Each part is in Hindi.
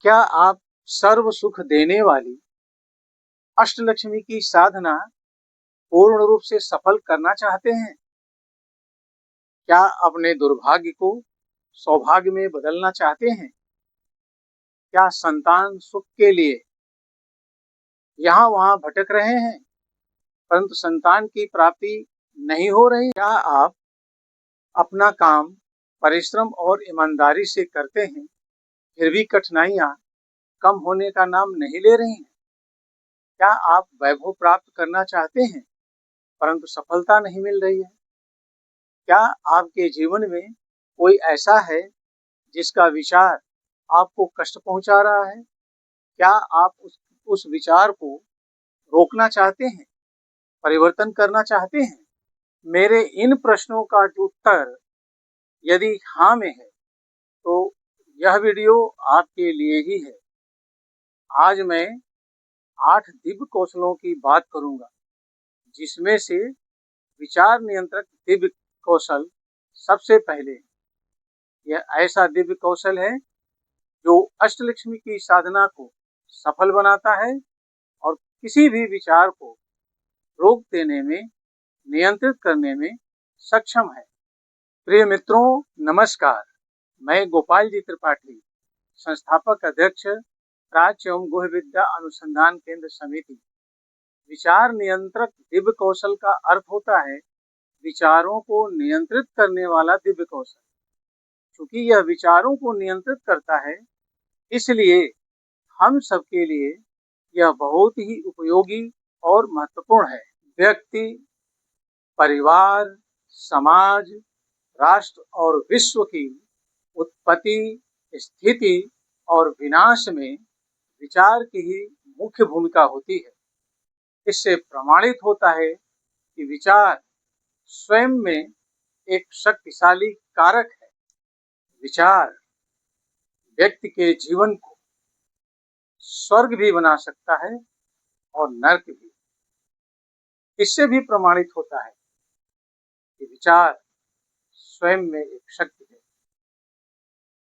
क्या आप सर्व सुख देने वाली अष्टलक्ष्मी की साधना पूर्ण रूप से सफल करना चाहते हैं? क्या अपने दुर्भाग्य को सौभाग्य में बदलना चाहते हैं? क्या संतान सुख के लिए यहाँ वहाँ भटक रहे हैं परंतु संतान की प्राप्ति नहीं हो रही? क्या आप अपना काम परिश्रम और ईमानदारी से करते हैं फिर भी कठिनाइयाँ कम होने का नाम नहीं ले रही हैं? क्या आप वैभव प्राप्त करना चाहते हैं परंतु सफलता नहीं मिल रही है? क्या आपके जीवन में कोई ऐसा है जिसका विचार आपको कष्ट पहुंचा रहा है? क्या आप उस विचार को रोकना चाहते हैं, परिवर्तन करना चाहते हैं? मेरे इन प्रश्नों का उत्तर यदि हाँ में है तो यह वीडियो आपके लिए ही है। आज मैं 8 दिव्य कौशलों की बात करूंगा जिसमें से विचार नियंत्रक दिव्य कौशल सबसे पहले है। यह ऐसा दिव्य कौशल है जो अष्टलक्ष्मी की साधना को सफल बनाता है और किसी भी विचार को रोक देने में, नियंत्रित करने में सक्षम है। प्रिय मित्रों, नमस्कार। मैं गोपाल जी त्रिपाठी, संस्थापक अध्यक्ष प्राच्य एवं गुह्य विद्या अनुसंधान केंद्र समिति। विचार नियंत्रक दिव्य कौशल का अर्थ होता है विचारों को नियंत्रित करने वाला दिव्य कौशल। क्योंकि यह विचारों को नियंत्रित करता है, इसलिए हम सबके लिए यह बहुत ही उपयोगी और महत्वपूर्ण है। व्यक्ति, परिवार, समाज, राष्ट्र और विश्व की उत्पत्ति, स्थिति और विनाश में विचार की ही मुख्य भूमिका होती है। इससे प्रमाणित होता है कि विचार स्वयं में एक शक्तिशाली कारक है। विचार व्यक्ति के जीवन को स्वर्ग भी बना सकता है और नरक भी। इससे भी प्रमाणित होता है कि विचार स्वयं में एक शक्ति है।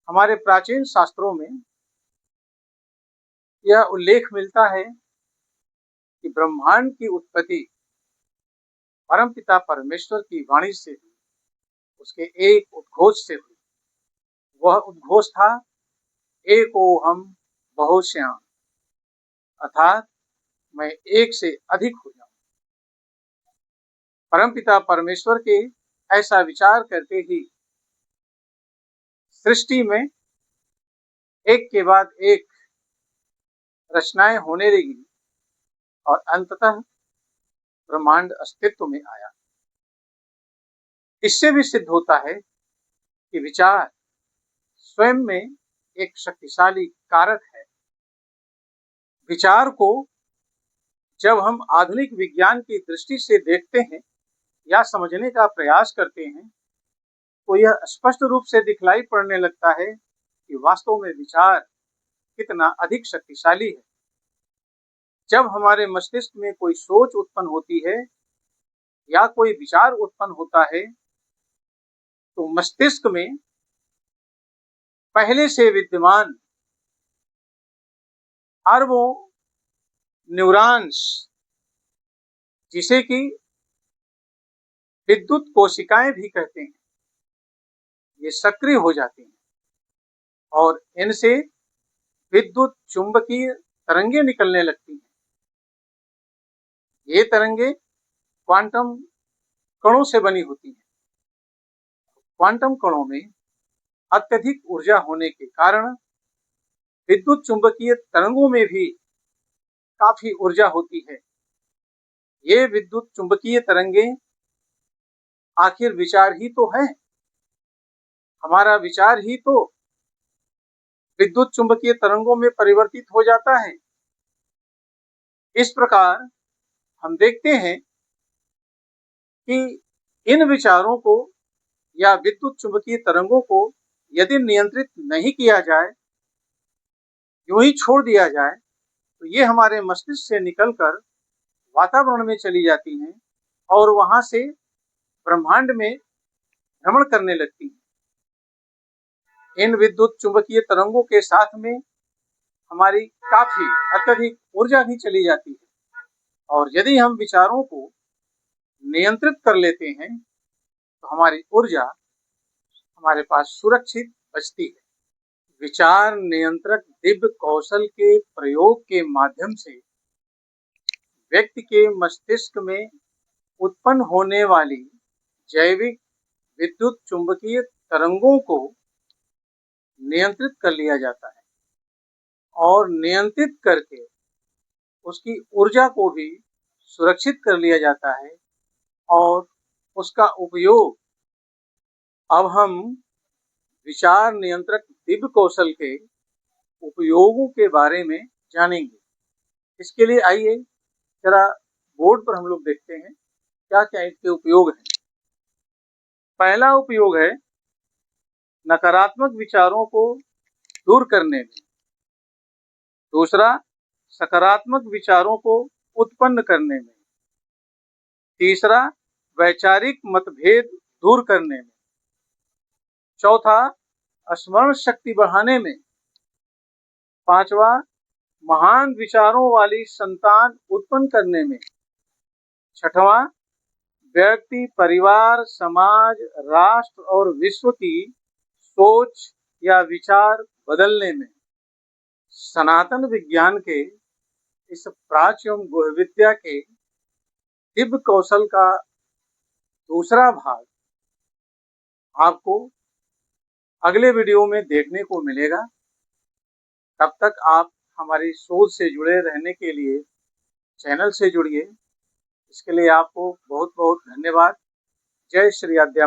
हमारे प्राचीन शास्त्रों में यह उल्लेख मिलता है कि ब्रह्मांड की उत्पत्ति परमपिता परमेश्वर की वाणी से हुई, उसके एक उद्घोष से हुई। वह उद्घोष था एकोहम बहुश्याम, अर्थात मैं एक से अधिक हो जाऊं। परमपिता परमेश्वर के ऐसा विचार करते ही सृष्टि में एक के बाद एक रचनाएं होने लगी और अंततः ब्रह्मांड अस्तित्व में आया। इससे भी सिद्ध होता है कि विचार स्वयं में एक शक्तिशाली कारक है। विचार को जब हम आधुनिक विज्ञान की दृष्टि से देखते हैं या समझने का प्रयास करते हैं तो यह स्पष्ट रूप से दिखलाई पड़ने लगता है कि वास्तव में विचार कितना अधिक शक्तिशाली है। जब हमारे मस्तिष्क में कोई सोच उत्पन्न होती है या कोई विचार उत्पन्न होता है तो मस्तिष्क में पहले से विद्यमान अरबों न्यूरॉन्स, जिसे कि विद्युत कोशिकाएं भी कहते हैं, ये सक्रिय हो जाती हैं और इनसे विद्युत चुंबकीय तरंगे निकलने लगती हैं। ये तरंगे क्वांटम कणों से बनी होती हैं। क्वांटम कणों में अत्यधिक ऊर्जा होने के कारण विद्युत चुंबकीय तरंगों में भी काफी ऊर्जा होती है। ये विद्युत चुंबकीय तरंगे आखिर विचार ही तो है। हमारा विचार ही तो विद्युत चुंबकीय तरंगों में परिवर्तित हो जाता है। इस प्रकार हम देखते हैं कि इन विचारों को या विद्युत चुंबकीय तरंगों को यदि नियंत्रित नहीं किया जाए, यूं ही छोड़ दिया जाए, तो ये हमारे मस्तिष्क से निकलकर वातावरण में चली जाती हैं और वहां से ब्रह्मांड में भ्रमण करने लगती हैं। इन विद्युत चुंबकीय तरंगों के साथ में हमारी काफी अत्यधिक ऊर्जा भी चली जाती है। और यदि हम विचारों को नियंत्रित कर लेते हैं तो हमारी ऊर्जा हमारे पास सुरक्षित बचती है। विचार नियंत्रक दिव्य कौशल के प्रयोग के माध्यम से व्यक्ति के मस्तिष्क में उत्पन्न होने वाली जैविक विद्युत चुंबकीय तरंगों को नियंत्रित कर लिया जाता है और नियंत्रित करके उसकी ऊर्जा को भी सुरक्षित कर लिया जाता है। और उसका उपयोग अब हम विचार नियंत्रक दिव्य कौशल के उपयोगों के बारे में जानेंगे। इसके लिए आइए जरा बोर्ड पर हम लोग देखते हैं क्या क्या इसके उपयोग हैं। पहला उपयोग है नकारात्मक विचारों को दूर करने में। दूसरा, सकारात्मक विचारों को उत्पन्न करने में। तीसरा, वैचारिक मतभेद दूर करने में। चौथा, स्मरण शक्ति बढ़ाने में। पांचवा, महान विचारों वाली संतान उत्पन्न करने में। छठवां, व्यक्ति, परिवार, समाज, राष्ट्र और विश्व की सोच या विचार बदलने में। सनातन विज्ञान के इस प्राच्य गुह विद्या के दिव्य कौशल का दूसरा भाग आपको अगले वीडियो में देखने को मिलेगा। तब तक आप हमारी शोध से जुड़े रहने के लिए चैनल से जुड़िए। इसके लिए आपको बहुत बहुत धन्यवाद। जय श्री आद्या।